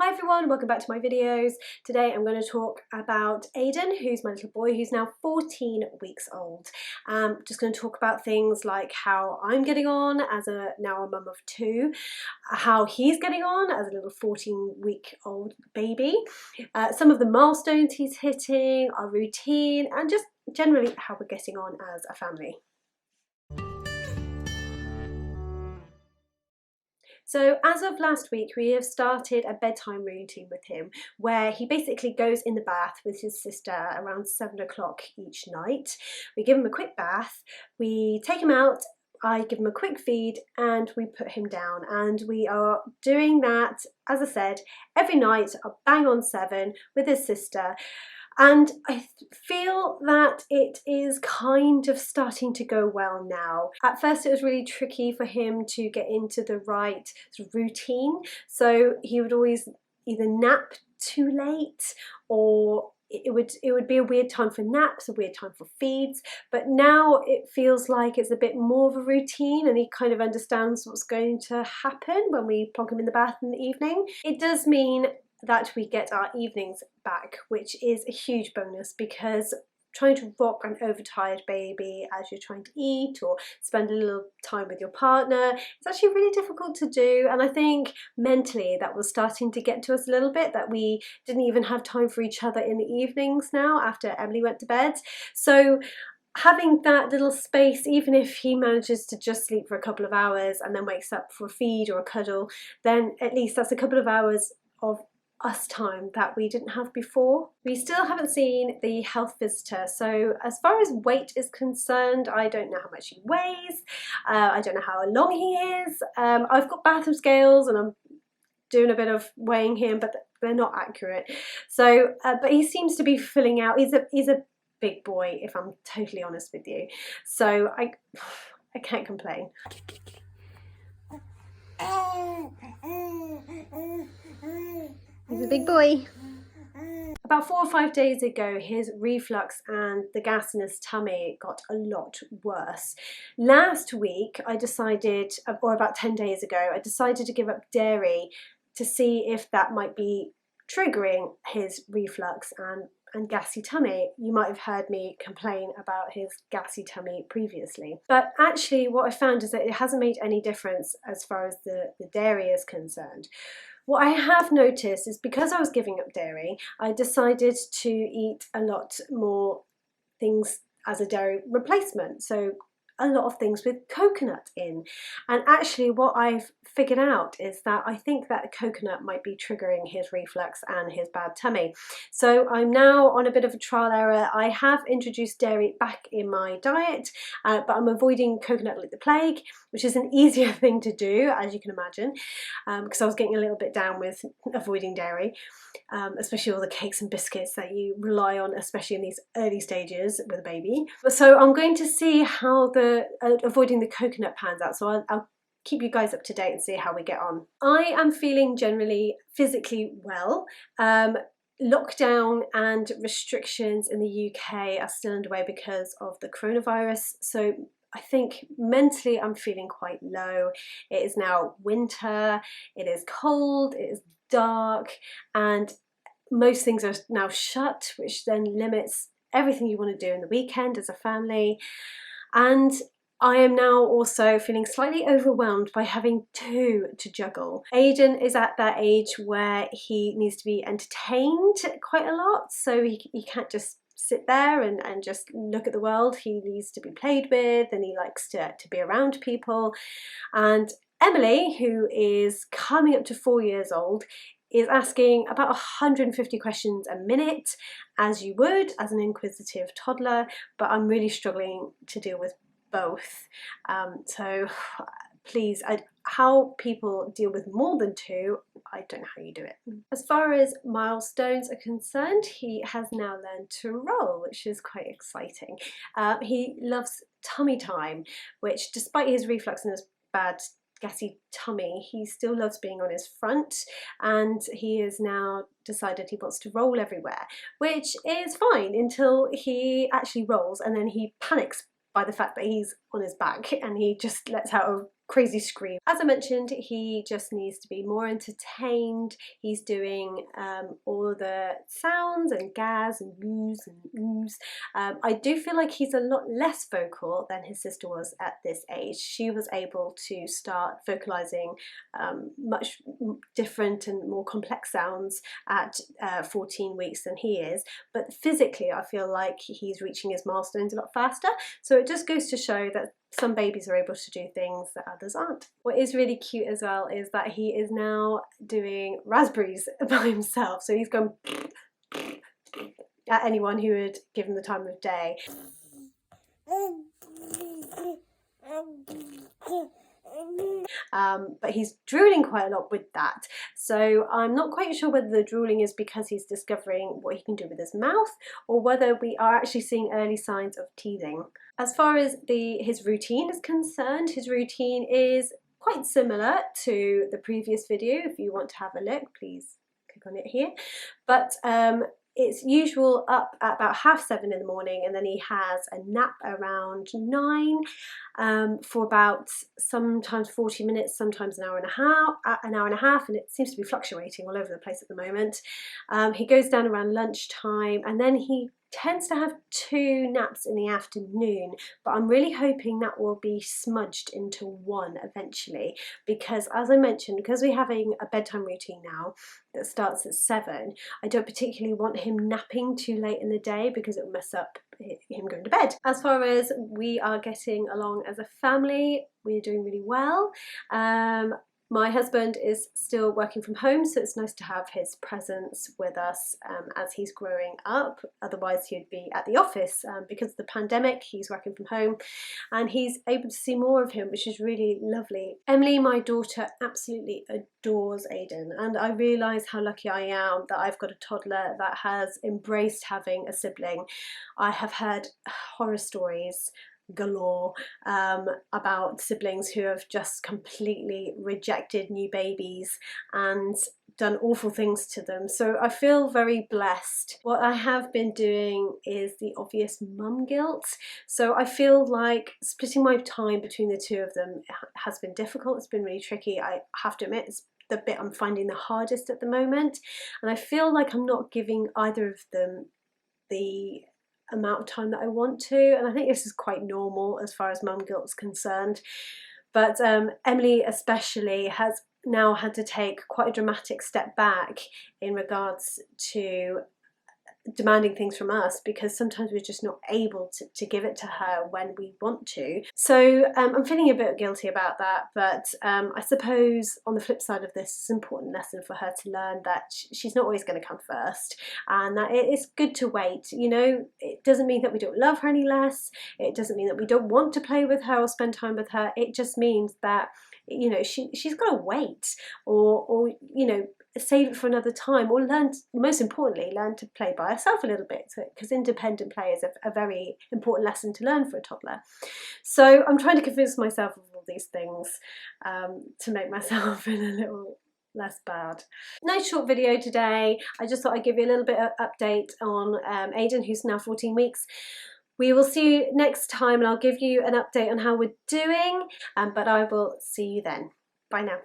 Hi everyone, welcome back to my videos. Today I'm going to talk about Aidan, who's my little boy, who's now 14 weeks old. Just going to talk about things like how I'm getting on as now a mum of two, how he's getting on as a little 14-week-old baby, some of the milestones he's hitting, our routine, and just generally how we're getting on as a family. So as of last week, we have started a bedtime routine with him where he basically goes in the bath with his sister around 7 o'clock each night. We give him a quick bath, we take him out, I give him a quick feed and we put him down, and we are doing that, as I said, every night, bang on 7 with his sister. And I feel that it is kind of starting to go well now. At first it was really tricky for him to get into the right sort of routine. So he would always either nap too late, or it would be a weird time for naps, a weird time for feeds. But now it feels like it's a bit more of a routine and he kind of understands what's going to happen when we plonk him in the bath in the evening. It does mean that we get our evenings back, which is a huge bonus, because trying to rock an overtired baby as you're trying to eat or spend a little time with your partner, it's actually really difficult to do. And I think mentally that was starting to get to us a little bit, that we didn't even have time for each other in the evenings now after Emily went to bed. So having that little space, even if he manages to just sleep for a couple of hours and then wakes up for a feed or a cuddle, then at least that's a couple of hours of us time that we didn't have before. We still haven't seen the health visitor, so as far as weight is concerned, I don't know how much he weighs, I don't know how long he is. I've got bathroom scales and I'm doing a bit of weighing him, but they're not accurate. So but he seems to be filling out. He's a big boy, if I'm totally honest with you, so I can't complain. He's a big boy. About 4 or 5 days ago, his reflux and the gas in his tummy got a lot worse. Last week, I decided, or about 10 days ago, I decided to give up dairy to see if that might be triggering his reflux and gassy tummy. You might have heard me complain about his gassy tummy previously. But actually what I found is that it hasn't made any difference as far as the dairy is concerned. What I have noticed is, because I was giving up dairy, I decided to eat a lot more things as a dairy replacement. So a lot of things with coconut in. And actually what I've figured out is that I think that coconut might be triggering his reflux and his bad tummy. So I'm now on a bit of a trial error. I have introduced dairy back in my diet, but I'm avoiding coconut like the plague, which is an easier thing to do, as you can imagine, because I was getting a little bit down with avoiding dairy, especially all the cakes and biscuits that you rely on, especially in these early stages with a baby. So I'm going to see how the avoiding the coconut pans out, so I'll keep you guys up to date and see how we get on. I am feeling generally physically well. Lockdown and restrictions in the UK are still underway because of the coronavirus, so I think mentally I'm feeling quite low. It is now winter, it is cold, it is dark, and most things are now shut, which then limits everything you want to do in the weekend as a family. And I am now also feeling slightly overwhelmed by having two to juggle. Aidan is at that age where he needs to be entertained quite a lot, so he can't just sit there and just look at the world. He needs to be played with, and he likes to be around people. And Emily, who is coming up to 4 years old, is asking about 150 questions a minute, as you would as an inquisitive toddler, but I'm really struggling to deal with both. So please, how people deal with more than two, I don't know how you do it. As far as milestones are concerned, he has now learned to roll, which is quite exciting. He loves tummy time, which, despite his reflux and his bad gassy tummy, he still loves being on his front, and he has now decided he wants to roll everywhere, which is fine until he actually rolls, and then he panics by the fact that he's on his back and he just lets out a crazy scream. As I mentioned, he just needs to be more entertained. He's doing all the sounds and gas and boos and oohs. I do feel like he's a lot less vocal than his sister was at this age. She was able to start vocalizing much different and more complex sounds at 14 weeks than he is, but physically I feel like he's reaching his milestones a lot faster. So it just goes to show that some babies are able to do things that others aren't. What is really cute as well is that he is now doing raspberries by himself. So he's gone at anyone who would give him the time of day. But he's drooling quite a lot with that. So I'm not quite sure whether the drooling is because he's discovering what he can do with his mouth, or whether we are actually seeing early signs of teething. As far as his routine is concerned, his routine is quite similar to the previous video. If you want to have a look, please click on it here. But it's usual up at about 6:30 in the morning, and then he has a nap around 9 for about sometimes 40 minutes, sometimes an hour and a half, and it seems to be fluctuating all over the place at the moment. He goes down around lunchtime, and then he tends to have 2 naps in the afternoon, but I'm really hoping that will be smudged into 1 eventually, because as I mentioned, because we're having a bedtime routine now that starts at 7, I don't particularly want him napping too late in the day because it will mess up him going to bed. As far as we are getting along as a family, we're doing really well. My husband is still working from home, so it's nice to have his presence with us as he's growing up. Otherwise he'd be at the office. Because of the pandemic, he's working from home and he's able to see more of him, which is really lovely. Emily, my daughter, absolutely adores Aidan, and I realise how lucky I am that I've got a toddler that has embraced having a sibling. I have heard horror stories galore about siblings who have just completely rejected new babies and done awful things to them. So I feel very blessed. What I have been doing is the obvious mum guilt. So I feel like splitting my time between the 2 of them has been difficult. It's been really tricky. I have to admit, it's the bit I'm finding the hardest at the moment, and I feel like I'm not giving either of them the amount of time that I want to, and I think this is quite normal as far as mum guilt is concerned. But Emily especially has now had to take quite a dramatic step back in regards to demanding things from us, because sometimes we're just not able to give it to her when we want to. So I'm feeling a bit guilty about that, but I suppose on the flip side of this, it's an important lesson for her to learn that she's not always going to come first, and that it is good to wait. You know, it doesn't mean that we don't love her any less. It doesn't mean that we don't want to play with her or spend time with her. It just means that, you know, she's got to wait, or you know, save it for another time, or learn, most importantly, learn to play by herself a little bit, because independent play is a very important lesson to learn for a toddler. So I'm trying to convince myself of all these things to make myself feel a little less bad. Nice short video today. I just thought I'd give you a little bit of update on Aidan, who's now 14 weeks. We will see you next time, and I'll give you an update on how we're doing, but I will see you then. Bye now.